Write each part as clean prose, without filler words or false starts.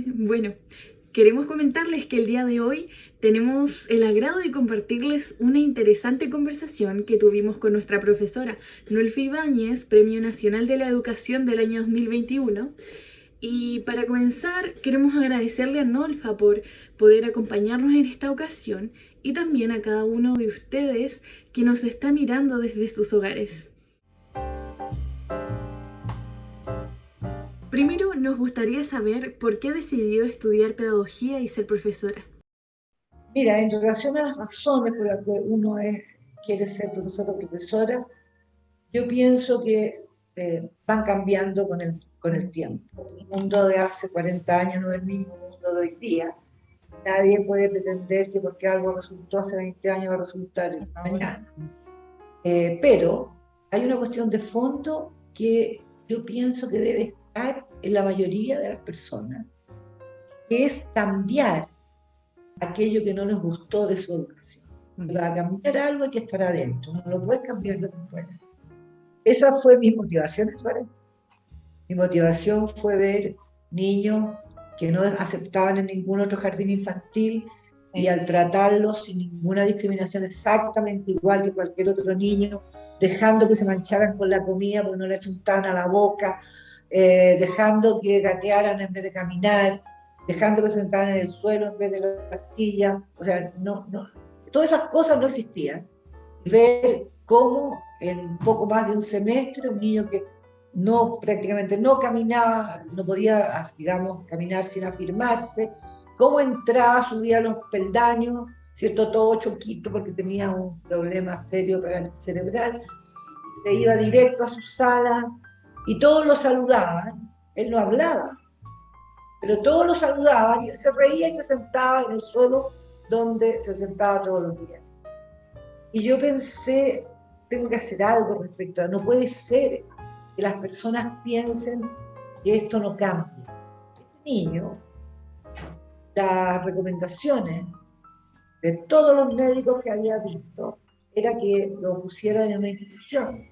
Bueno, queremos comentarles que el día de hoy tenemos el agrado de compartirles una interesante conversación que tuvimos con nuestra profesora Nulfi Ibáñez, Premio Nacional de la Educación del año 2021. Y para comenzar, queremos agradecerle a Nolfa por poder acompañarnos en esta ocasión y también a cada uno de ustedes que nos está mirando desde sus hogares. Primero, nos gustaría saber por qué decidió estudiar pedagogía y ser profesora. Mira, en relación a las razones por las que quiere ser profesor o profesora, yo pienso que van cambiando con el tiempo. El mundo de hace 40 años no es el mismo mundo de hoy día. Nadie puede pretender que porque algo resultó hace 20 años va a resultar mañana. Pero hay una cuestión de fondo que yo pienso que debe estar en la mayoría de las personas, que es cambiar aquello que no les gustó de su educación. Para cambiar algo hay que estar adentro, no lo puedes cambiar de fuera. Esa fue mi motivación, Suárez. Mi motivación fue ver niños que no aceptaban en ningún otro jardín infantil y al tratarlos sin ninguna discriminación exactamente igual que cualquier otro niño, dejando que se mancharan con la comida porque no les untaban a la boca, dejando que gatearan en vez de caminar, dejando que se sentaran en el suelo en vez de la silla. O sea, todas esas cosas no existían. Y ver cómo en poco más de un semestre un niño que prácticamente no caminaba, no podía, digamos, caminar sin afirmarse, cómo entraba, subía los peldaños, ¿cierto? Todo choquito porque tenía un problema serio cerebral, se iba directo a su sala y todos lo saludaban, él no hablaba, pero todos lo saludaban y él se reía y se sentaba en el suelo donde se sentaba todos los días. Y yo pensé, tengo que hacer algo respecto a, no puede ser que las personas piensen que esto no cambie. Ese niño, las recomendaciones de todos los médicos que había visto era que lo pusieran en una institución,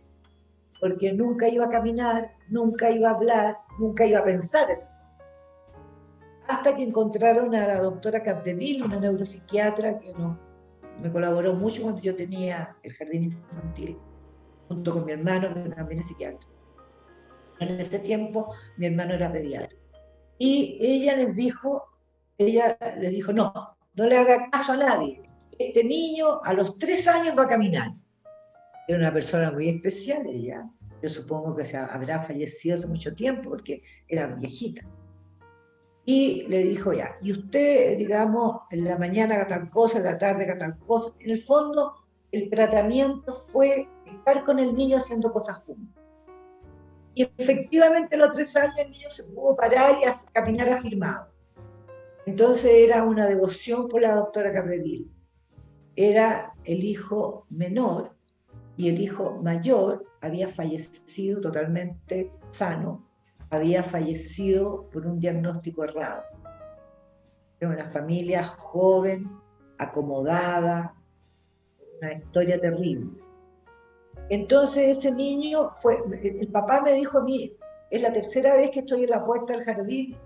porque nunca iba a caminar, nunca iba a hablar, nunca iba a pensar. Hasta que encontraron a la doctora Capdeville, una neuropsiquiatra que me colaboró mucho cuando yo tenía el jardín infantil, junto con mi hermano, que también es psiquiatra. En ese tiempo mi hermano era pediatra. Y ella les dijo, no, no le haga caso a nadie. Este niño a los 3 años va a caminar. Era una persona muy especial ella. Yo supongo que habrá fallecido hace mucho tiempo porque era viejita. Y le dijo ya, y usted, digamos, en la mañana haga tal cosa, en la tarde haga tal cosa. En el fondo, el tratamiento fue estar con el niño haciendo cosas juntos. Y efectivamente a los 3 años el niño se pudo parar y caminar afirmado. Entonces era una devoción por la doctora Capdeville. Era el hijo menor y el hijo mayor había fallecido totalmente sano, había fallecido por un diagnóstico errado. Era una familia joven, acomodada, una historia terrible. Entonces ese niño el papá me dijo a mí, es la tercera vez que estoy en la puerta del jardín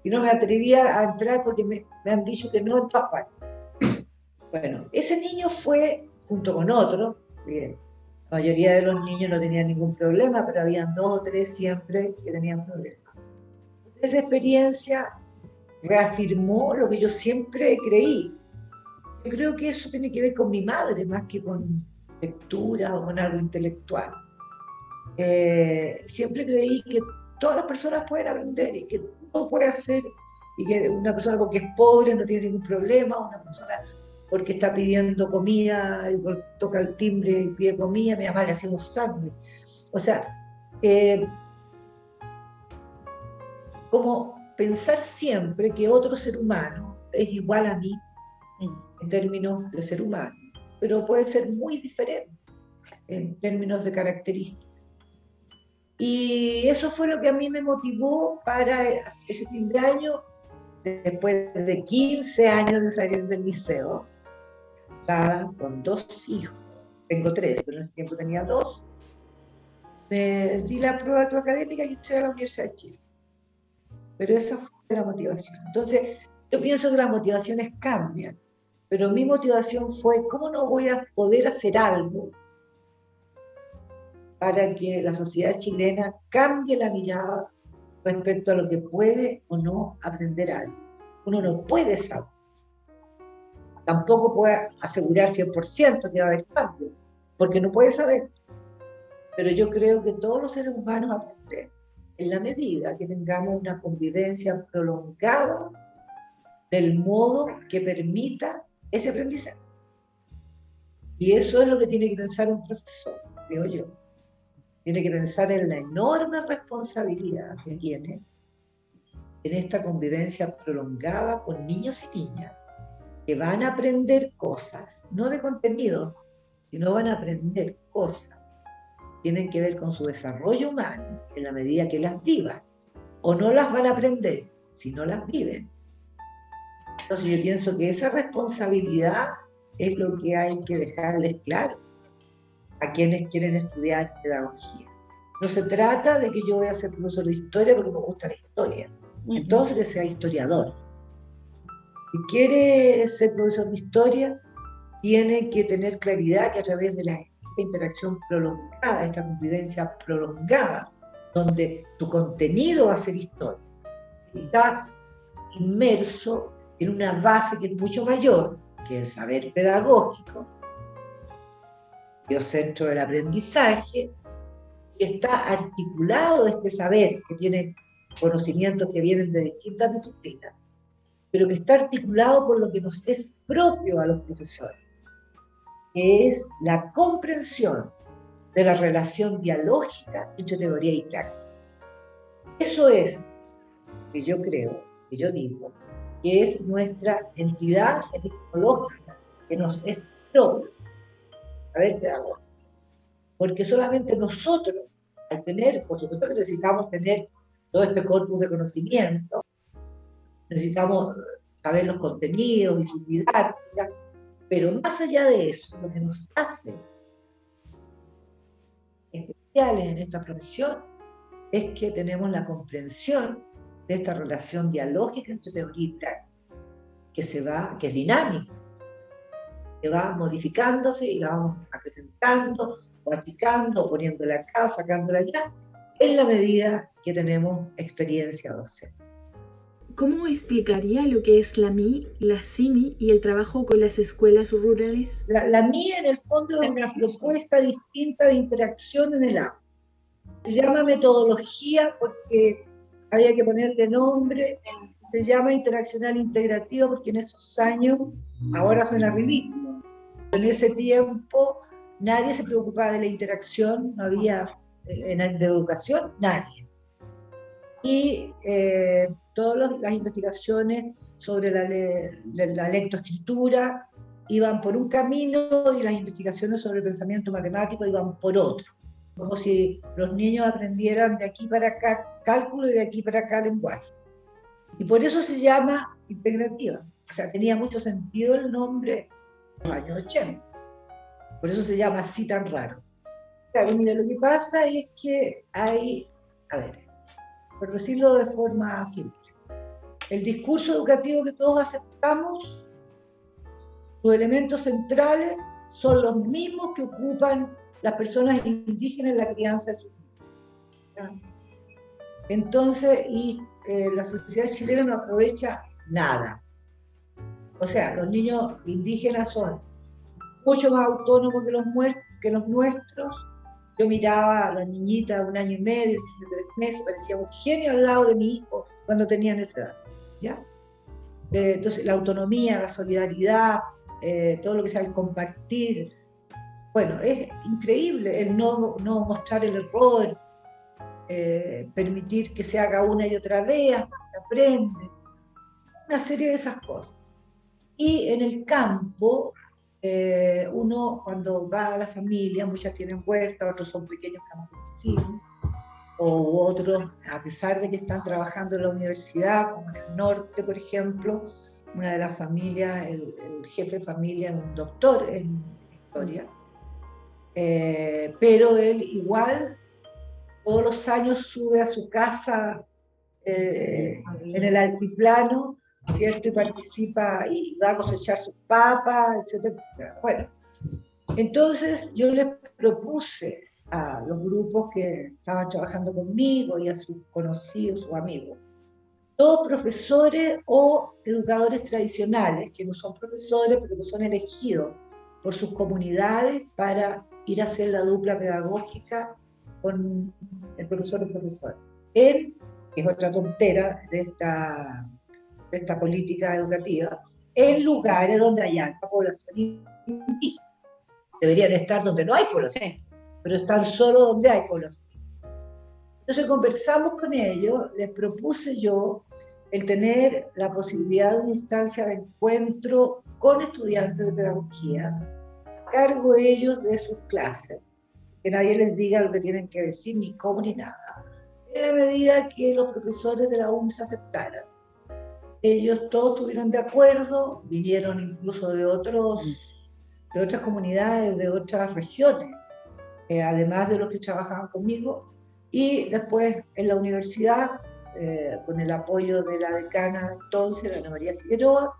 y no me atrevía a entrar porque me han dicho que no en todas partes. Bueno, ese niño fue, junto con otro, la mayoría de los niños no tenían ningún problema, pero habían 2 o 3 siempre que tenían problemas. Esa experiencia reafirmó lo que yo siempre creí. Yo creo que eso tiene que ver con mi madre más que con lectura o con algo intelectual. Siempre creí que todas las personas pueden aprender y que todo puede hacer, y que una persona porque es pobre no tiene ningún problema, una persona porque está pidiendo comida, y toca el timbre y pide comida, mi mamá le hacemos sándwich. O sea, eh, como pensar siempre que otro ser humano es igual a mí en términos de ser humano, pero puede ser muy diferente en términos de características. Y eso fue lo que a mí me motivó para ese fin de año, después de 15 años de salir del liceo, casada con 2 hijos, tengo 3, pero en ese tiempo tenía 2, me di la prueba académica y entré a la Universidad de Chile. pero esa fue la motivación. Entonces, yo pienso que las motivaciones cambian, pero mi motivación fue, ¿cómo no voy a poder hacer algo para que la sociedad chilena cambie la mirada respecto a lo que puede o no aprender algo? Uno no puede saber, tampoco puede asegurar 100% que va a haber cambio, porque no puede saber. Pero yo creo que todos los seres humanos aprenden en la medida que tengamos una convivencia prolongada del modo que permita ese aprendizaje. Y eso es lo que tiene que pensar un profesor, creo yo. Tiene que pensar en la enorme responsabilidad que tiene en esta convivencia prolongada con niños y niñas que van a aprender cosas, no de contenidos, sino van a aprender cosas. Tienen que ver con su desarrollo humano en la medida que las vivan. O no las van a aprender si no las viven. Entonces yo pienso que esa responsabilidad es lo que hay que dejarles claro a quienes quieren estudiar pedagogía. No se trata de que yo voy a ser profesor de historia porque me gusta la historia. Entonces que sea historiador. Si quiere ser profesor de historia, tiene que tener claridad que a través de esta interacción prolongada, esta convivencia prolongada, donde tu contenido va a ser historia, está inmerso en una base que es mucho mayor que el saber pedagógico, el centro del aprendizaje, que está articulado este saber, que tiene conocimientos que vienen de distintas disciplinas, pero que está articulado por lo que nos es propio a los profesores, que es la comprensión de la relación dialógica entre teoría y práctica. Eso es que yo creo, que yo digo, que es nuestra entidad epistemológica, que nos es propia, saber pedagógico. Porque solamente nosotros, al tener, por supuesto que necesitamos tener todo este corpus de conocimiento, necesitamos saber los contenidos y sus didácticas, pero más allá de eso, lo que nos hace especiales en esta profesión es que tenemos la comprensión de esta relación dialógica entre teoría y práctica, que es dinámica, que va modificándose y la vamos acrecentando, o achicando, o poniéndola acá, o sacándola allá, en la medida que tenemos experiencia docente. ¿Cómo explicaría lo que es la MI, la CIMI y el trabajo con las escuelas rurales? La MI en el fondo es una propuesta distinta de interacción en el aula. Se llama metodología porque había que ponerle nombre, se llama interaccional integrativa porque en esos años, ahora suena ridículo, en ese tiempo nadie se preocupaba de la interacción, no había de educación, nadie. Y todas las investigaciones sobre la lectoescritura iban por un camino y las investigaciones sobre el pensamiento matemático iban por otro. Como si los niños aprendieran de aquí para acá cálculo y de aquí para acá lenguaje. Y por eso se llama integrativa. O sea, tenía mucho sentido el nombre en los años 80. Por eso se llama así tan raro. Claro, mira, lo que pasa es que hay, a ver, por decirlo de forma simple, el discurso educativo que todos aceptamos, sus elementos centrales son los mismos que ocupan las personas indígenas en la crianza de sus niños. Entonces, la sociedad chilena no aprovecha nada. O sea, los niños indígenas son mucho más autónomos que los nuestros. Yo miraba a la niñita de 1 año y medio, de 3 meses, parecía un genio al lado de mi hijo cuando tenían esa edad. ¿Ya? Entonces, la autonomía, la solidaridad, todo lo que sea el compartir. Bueno, es increíble el no mostrar el error, permitir que se haga una y otra vez hasta que se aprende. Una serie de esas cosas. Y en el campo, uno cuando va a la familia, muchas tienen huerta, otros son pequeños campesinos, o otros, a pesar de que están trabajando en la universidad, como en el norte, por ejemplo, una de las familias, el jefe de familia es un doctor en historia, pero él igual todos los años sube a su casa en el altiplano, ¿cierto? Y participa y va a cosechar sus papas, etcétera, etcétera. Bueno, entonces yo les propuse a los grupos que estaban trabajando conmigo y a sus conocidos, sus amigos, todos profesores o educadores tradicionales, que no son profesores, pero que son elegidos por sus comunidades para ir a hacer la dupla pedagógica con el profesor o profesor. Él, que es otra tontera de esta política educativa, en lugares donde hay alta población indígena. Deberían estar donde no hay población, pero están solo donde hay población. Entonces conversamos con ellos, les propuse yo el tener la posibilidad de una instancia de encuentro con estudiantes de pedagogía, a cargo ellos de sus clases, que nadie les diga lo que tienen que decir, ni cómo, ni nada, en la medida que los profesores de la UMS aceptaran. Ellos todos estuvieron de acuerdo, vinieron incluso de otras comunidades, de otras regiones, además de los que trabajaban conmigo, y después en la universidad, con el apoyo de la decana entonces, Ana María Figueroa,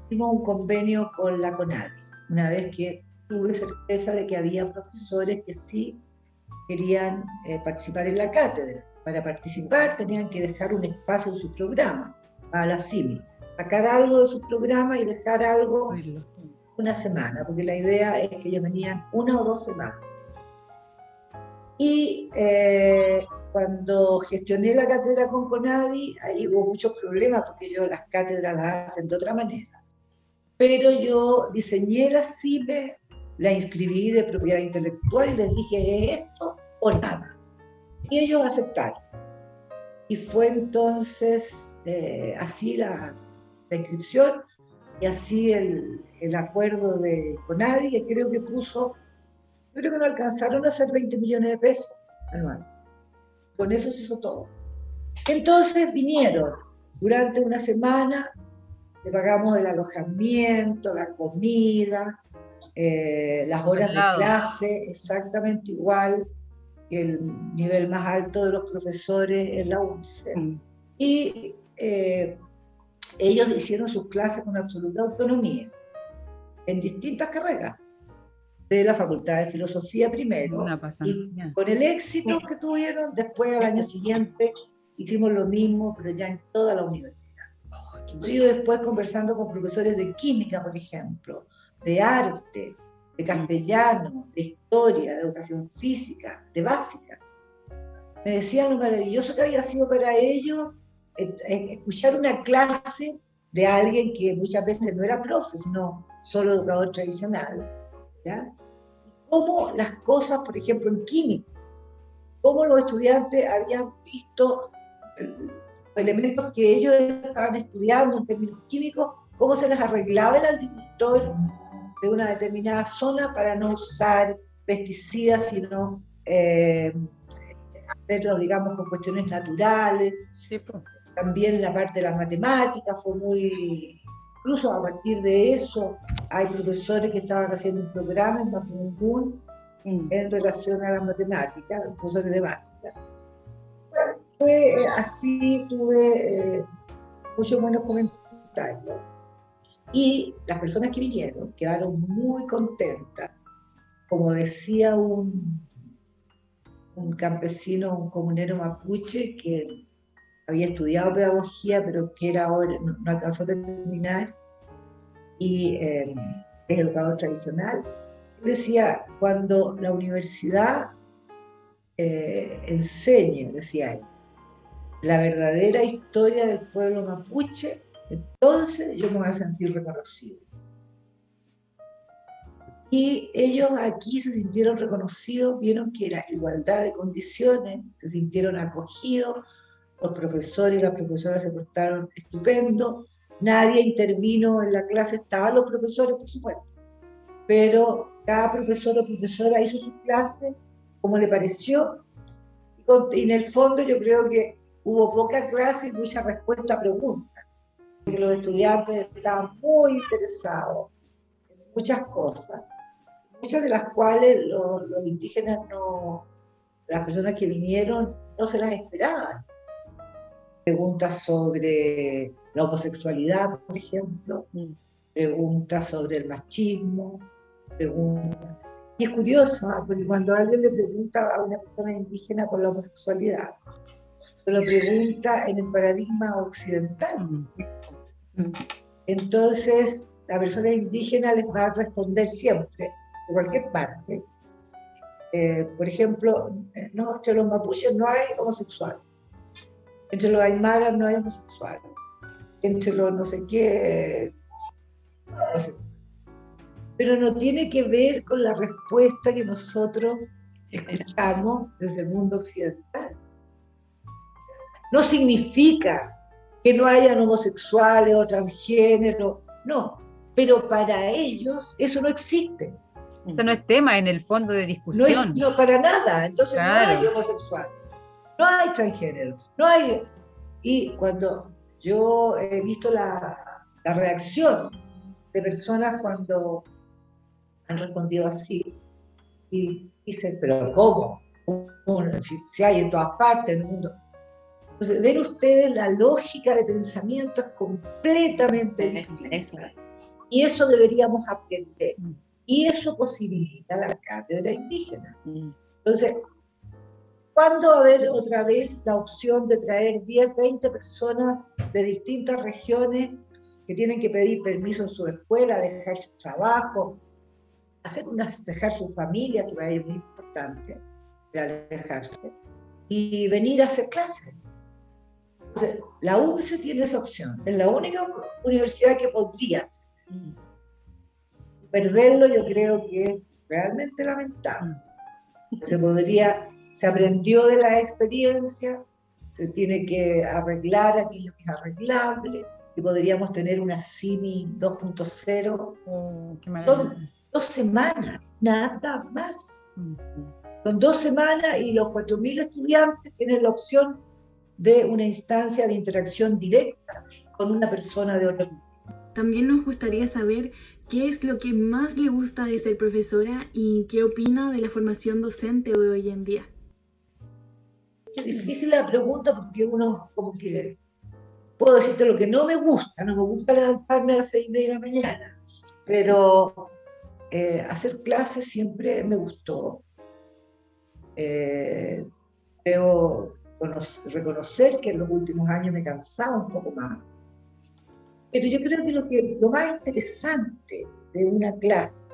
hicimos un convenio con la CONADI, una vez que tuve certeza de que había profesores que sí querían participar en la cátedra. Para participar tenían que dejar un espacio en su programa, a la CIMI, sacar algo de su programa y dejar algo una semana, porque la idea es que ellos venían 1 o 2 semanas. Y cuando gestioné la cátedra con CONADI, ahí hubo muchos problemas, porque ellos las cátedras las hacen de otra manera. Pero yo diseñé la CIME, la inscribí de propiedad intelectual y les dije esto o nada. Y ellos aceptaron. Y fue entonces así la inscripción y así el acuerdo de CONADI, que creo que puso, yo creo que no alcanzaron a hacer 20 millones de pesos anuales. Con eso se hizo todo. Entonces vinieron durante una semana, le pagamos el alojamiento, la comida, las horas de clase, exactamente igual que el nivel más alto de los profesores en la UNCE. Y ellos hicieron sus clases con absoluta autonomía, en distintas carreras, de la Facultad de Filosofía primero, y con el éxito que tuvieron, después al año siguiente hicimos lo mismo, pero ya en toda la universidad. Yo después conversando con profesores de química, por ejemplo, de arte, de castellano, de historia, de educación física, de básica, me decían lo maravilloso que había sido para ellos escuchar una clase de alguien que muchas veces no era profe, sino solo educador tradicional, ¿ya? Cómo las cosas, por ejemplo, en química, cómo los estudiantes habían visto elementos que ellos estaban estudiando en términos químicos, cómo se les arreglaba el agricultor de una determinada zona para no usar pesticidas, sino hacerlo, digamos, con cuestiones naturales. Sí, pues. También la parte de las matemáticas fue muy... Incluso a partir de eso, hay profesores que estaban haciendo un programa en Mapudungun en relación a las matemáticas, profesores de básica. Bueno, fue así, tuve muchos buenos comentarios. Y las personas que vinieron quedaron muy contentas. Como decía un campesino, un comunero mapuche que había estudiado pedagogía, pero que era ahora, no alcanzó a terminar, y es educador tradicional, decía, cuando la universidad enseñe, decía él, la verdadera historia del pueblo mapuche, entonces yo me voy a sentir reconocido. Y ellos aquí se sintieron reconocidos, vieron que era igualdad de condiciones, se sintieron acogidos, los profesores y las profesoras se portaron estupendo, nadie intervino en la clase, estaban los profesores, por supuesto, pero cada profesor o profesora hizo su clase como le pareció, y en el fondo yo creo que hubo poca clase y mucha respuesta a preguntas, porque los estudiantes estaban muy interesados en muchas cosas, muchas de las cuales los indígenas no, las personas que vinieron no se las esperaban. Preguntas sobre la homosexualidad, por ejemplo, preguntas sobre el machismo, preguntas. Y es curioso, porque cuando alguien le pregunta a una persona indígena por la homosexualidad, se lo pregunta en el paradigma occidental. Entonces, la persona indígena les va a responder siempre, de cualquier parte. Por ejemplo, no, entre los mapuches no hay homosexuales, entre los aymaras no hay homosexuales, entre los no sé qué, no sé. Pero no tiene que ver con la respuesta que nosotros escuchamos desde el mundo occidental. No significa que no hayan homosexuales o transgéneros, no, pero para ellos eso no existe. O sea, no es tema en el fondo de discusión. No, para nada. Entonces claro. No hay homosexual, no hay transgénero, no hay... Y cuando yo he visto la reacción de personas cuando han respondido así, y dicen, pero ¿cómo? Si hay en todas partes del mundo. Entonces, ven ustedes, la lógica de pensamiento es completamente distinta. Y eso deberíamos aprender. Y eso posibilita la cátedra indígena. Entonces, ¿cuándo va a haber otra vez la opción de traer 10, 20 personas de distintas regiones que tienen que pedir permiso en su escuela, dejar su trabajo, dejar su familia, que para ellos es muy importante, alejarse, y venir a hacer clases? Entonces, la UNCE tiene esa opción. Es la única universidad que podría hacer. Perderlo yo creo que es realmente lamentable. Se aprendió de la experiencia, se tiene que arreglar aquello que es arreglable, y podríamos tener una CIMI 2.0. Son 2 semanas, nada más. Son 2 semanas y los 4.000 estudiantes tienen la opción de una instancia de interacción directa con una persona de otro mundo. También nos gustaría saber qué es lo que más le gusta de ser profesora y qué opina de la formación docente de hoy en día. Es difícil la pregunta porque uno como que... Puedo decirte lo que no me gusta levantarme a las 6:30 de la mañana, pero hacer clases siempre me gustó. Debo reconocer que en los últimos años me cansaba un poco más. Pero yo creo que lo más interesante de una clase,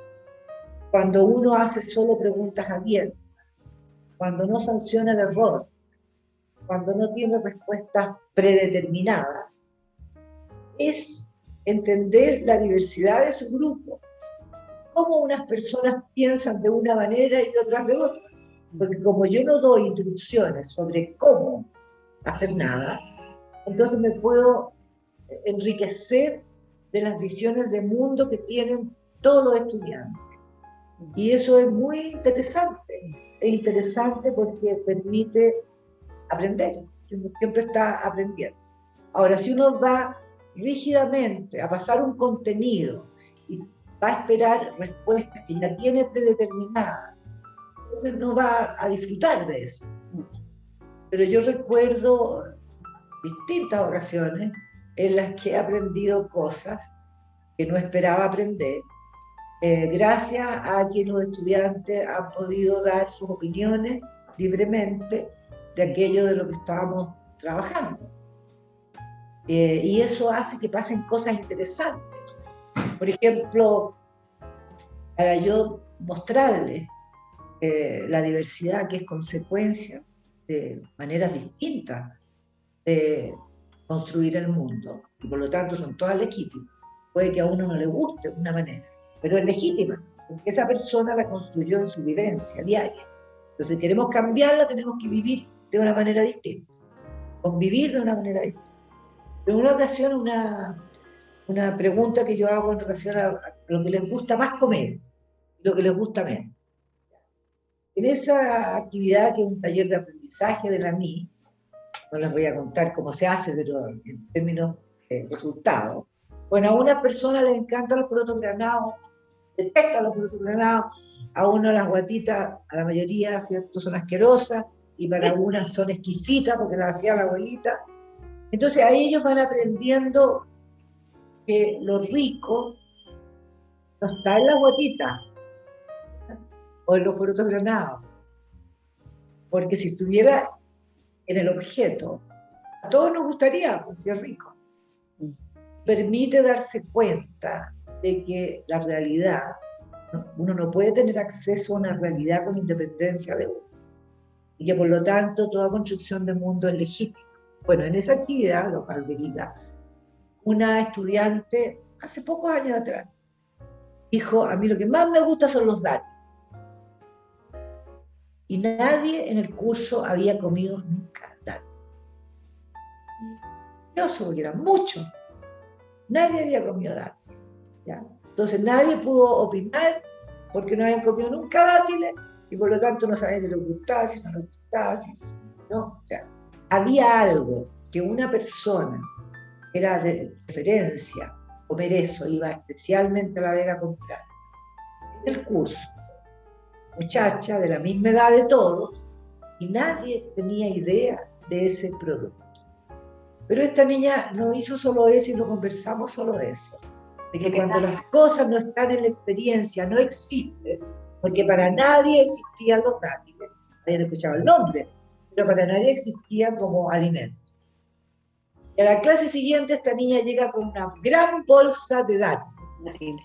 cuando uno hace solo preguntas abiertas, cuando no sanciona el error, cuando no tiene respuestas predeterminadas, es entender la diversidad de su grupo, cómo unas personas piensan de una manera y otras de otra. Porque como yo no doy instrucciones sobre cómo hacer nada, entonces me puedo enriquecer de las visiones de mundo que tienen todos los estudiantes. Y eso es muy interesante. Es interesante porque permite aprender. Uno siempre está aprendiendo. Ahora, si uno va rígidamente a pasar un contenido y va a esperar respuestas que ya tiene predeterminadas, entonces no va a disfrutar de eso. Pero yo recuerdo distintas ocasiones en las que he aprendido cosas que no esperaba aprender, gracias a que los estudiantes han podido dar sus opiniones libremente de aquello de lo que estábamos trabajando. Y eso hace que pasen cosas interesantes. Por ejemplo, para yo mostrarles la diversidad que es consecuencia de maneras distintas de construir el mundo, y por lo tanto son todas legítimas. Puede que a uno no le guste una manera, pero es legítima, porque esa persona la construyó en su vivencia diaria. Entonces, si queremos cambiarla, tenemos que vivir de una manera distinta, convivir de una manera distinta. En una ocasión, una pregunta que yo hago en relación a lo que les gusta más comer y lo que les gusta menos. En esa actividad, que es un taller de aprendizaje de la MI, no les voy a contar cómo se hace, pero en términos de resultados, bueno, a unas personas les encantan los porotos granados, detestan los porotos granados, a uno las guatitas, a la mayoría, ¿cierto?, son asquerosas, y para unas son exquisitas porque las hacía la abuelita. Entonces ahí ellos van aprendiendo que lo rico no está en la guatita o en los porotos granados, porque si estuviera en el objeto, a todos nos gustaría, pues si es rico. Permite darse cuenta de que la realidad, uno no puede tener acceso a una realidad con independencia de uno, y que por lo tanto toda construcción de mundo es legítima. Bueno, en esa actividad, lo Alberida, una estudiante, hace pocos años atrás, dijo, a mí lo que más me gusta son los dátiles. Y nadie en el curso había comido nunca dátiles. Yo solo que eran muchos. Nadie había comido dátiles. ¿Ya? Entonces nadie pudo opinar porque no habían comido nunca dátiles y por lo tanto no sabían si les gustaba, si no les gustaba, si no. O sea, había algo que una persona era de referencia, comer eso, iba especialmente a La Vega a comprar. En el curso, muchacha de la misma edad de todos, y nadie tenía idea de ese producto. Pero esta niña no hizo solo eso y no conversamos solo de eso. De que cuando las cosas no están en la experiencia, no existen, porque para nadie existían los dátiles, habían escuchado el nombre, pero para nadie existían como alimento. Y a la clase siguiente esta niña llega con una gran bolsa de dátiles.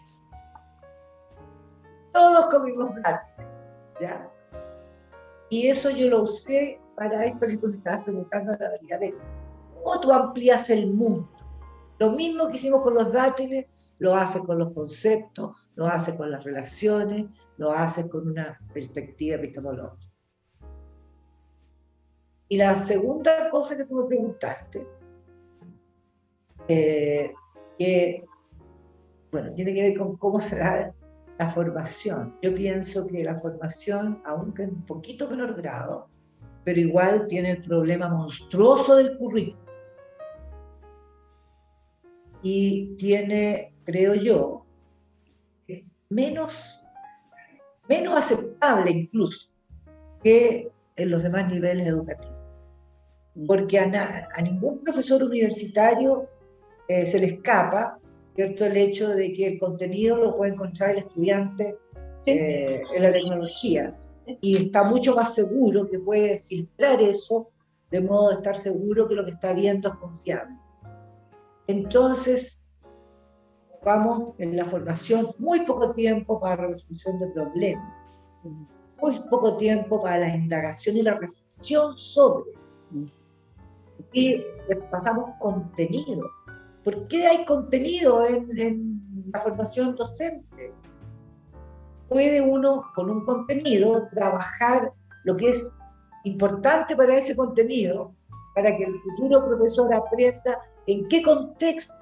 Todos comimos dátiles, ¿ya? Y eso yo lo usé para esto que tú me estabas preguntando, la realidad de cómo tú amplías el mundo. Lo mismo que hicimos con los dátiles, lo haces con los conceptos, lo haces con las relaciones, lo haces con una perspectiva epistemológica. Y la segunda cosa que tú me preguntaste, que, bueno, tiene que ver con cómo se da la formación. Yo pienso que la formación, aunque en un poquito menor grado, pero igual tiene el problema monstruoso del currículum. Y tiene, creo yo, menos aceptable incluso que en los demás niveles educativos. Porque a ningún profesor universitario se le escapa, ¿cierto?, el hecho de que el contenido lo puede encontrar el estudiante en la tecnología, y está mucho más seguro que puede filtrar eso, de modo de estar seguro que lo que está viendo es confiable. Entonces, vamos en la formación muy poco tiempo para la resolución de problemas, muy poco tiempo para la indagación y la reflexión sobre, y pasamos contenido. ¿Por qué hay contenido en la formación docente? Puede uno, con un contenido, trabajar lo que es importante para ese contenido, para que el futuro profesor aprenda en qué contexto.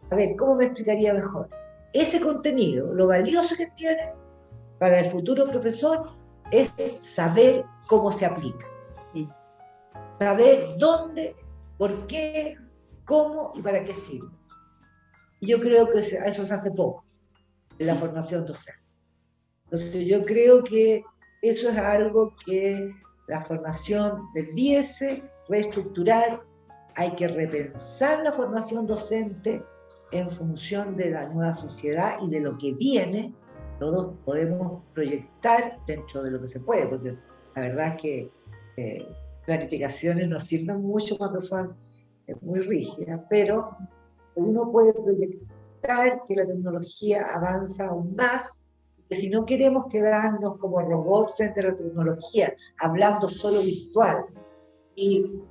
A ver, ¿cómo me explicaría mejor? Ese contenido, lo valioso que tiene para el futuro profesor es saber cómo se aplica. Saber dónde, por qué, cómo y para qué sirve. Y yo creo que eso se hace poco en la formación docente. Entonces yo creo que eso es algo que la formación debiese reestructurar. Hay que repensar la formación docente en función de la nueva sociedad y de lo que viene. Todos podemos proyectar dentro de lo que se puede, porque la verdad es que planificaciones nos sirven mucho cuando son muy rígidas, pero uno puede proyectar que la tecnología avanza aún más, que si no queremos quedarnos como robots frente a la tecnología, hablando solo virtual y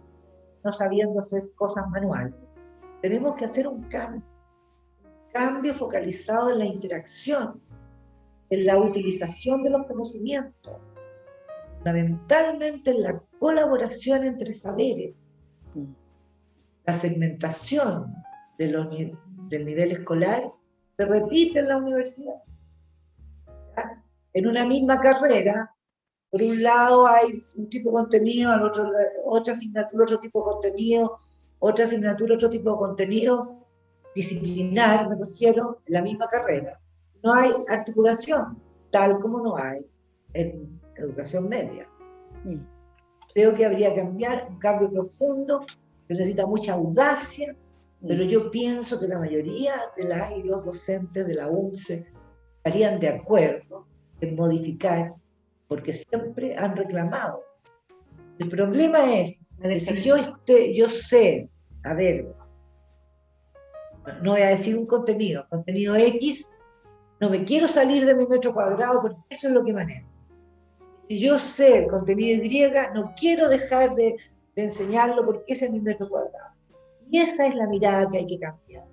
no sabiendo hacer cosas manuales, tenemos que hacer un cambio focalizado en la interacción, en la utilización de los conocimientos, fundamentalmente en la colaboración entre saberes, la segmentación del nivel escolar se repite en la universidad. ¿Ya? En una misma carrera, por un lado hay un tipo de contenido, al otro, otra asignatura, otro tipo de contenido, otra asignatura, otro tipo de contenido disciplinar, me refiero, en la misma carrera. No hay articulación, tal como no hay en educación media. Creo que habría que cambiar, un cambio profundo, que necesita mucha audacia, pero yo pienso que la mayoría de las y los docentes de la UNCE estarían de acuerdo en modificar, porque siempre han reclamado. El problema es que si yo sé, a ver, no voy a decir un contenido X, no me quiero salir de mi metro cuadrado porque eso es lo que manejo. Si yo sé el contenido Y, no quiero dejar de enseñarlo porque ese es mi metro cuadrado. Y esa es la mirada que hay que cambiar.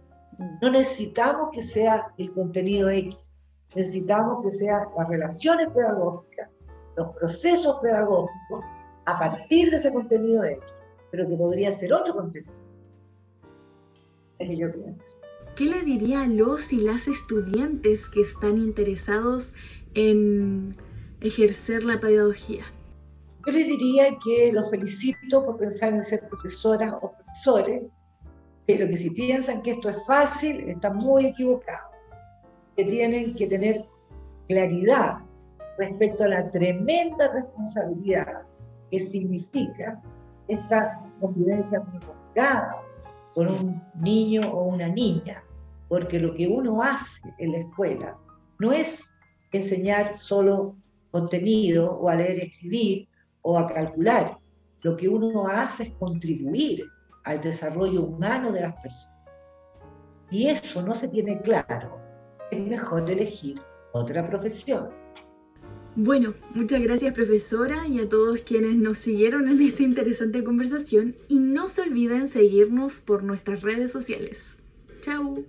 No necesitamos que sea el contenido X, necesitamos que sean las relaciones pedagógicas, los procesos pedagógicos a partir de ese contenido X, pero que podría ser otro contenido. Es que yo pienso. ¿Qué le diría a los y las estudiantes que están interesados en ejercer la pedagogía? Yo les diría que los felicito por pensar en ser profesoras o profesores, pero que si piensan que esto es fácil, están muy equivocados. Que tienen que tener claridad respecto a la tremenda responsabilidad que significa esta convivencia prolongada con un niño o una niña, porque lo que uno hace en la escuela no es enseñar solo contenido o a leer y escribir o a calcular. Lo que uno hace es contribuir al desarrollo humano de las personas. Y eso no se tiene claro, es mejor elegir otra profesión. Bueno, muchas gracias profesora y a todos quienes nos siguieron en esta interesante conversación y no se olviden seguirnos por nuestras redes sociales. ¡Chao!